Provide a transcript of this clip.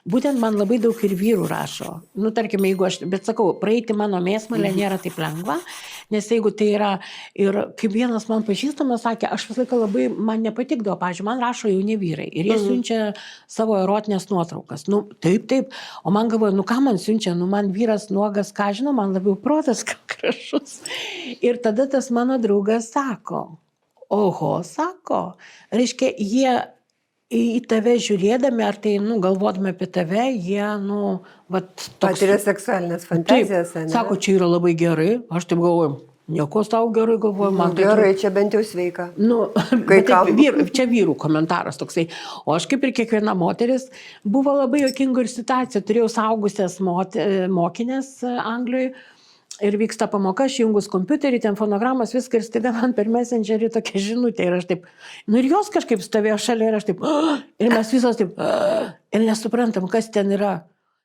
būtent man labai daug ir vyrų rašo. Nu, tarkime, jeigu aš, bet sakau, praeiti mano mėsmalę nėra taip lengva, nes jeigu tai yra, ir kaip vienas man pažįstamas sakė, aš visą laiką labai, man nepatikdavo, pavyzdžiui, man rašo jauni vyrai ir jie siunčia savo erotinės nuotraukas. Nu, taip, o man galvoja, nu ką man siunčia, nu man vyras nuogas, ką žinau, man labiau protas gražus. Ir tada tas mano draugas sako, oho, sako, reiškia, jie į tave žiūrėdami, ar tai, nu, galvodami apie tave, jie, nu, vat toks... Patiria seksualinės fantazijas, ne? Sako, čia yra labai gerai, aš taip galvoju, nieko tau gerai galvoju, man tai... Gerai, čia bent jau sveika. Nu, čia vyrų komentaras toksai. O aš kaip ir kiekviena moteris, buvo labai juokinga ir situacija, turėjau saugusias mokinės Anglijoje, ir vyksta pamoka, aš jungus kompiuterį, ten fonogramas, viską ir staiga man per Messengerį tokia žinutė ir aš taip, nu ir jos kažkaip stovėjo šalia ir aš taip, ir mes visos taip, ir nesuprantam, kas ten yra.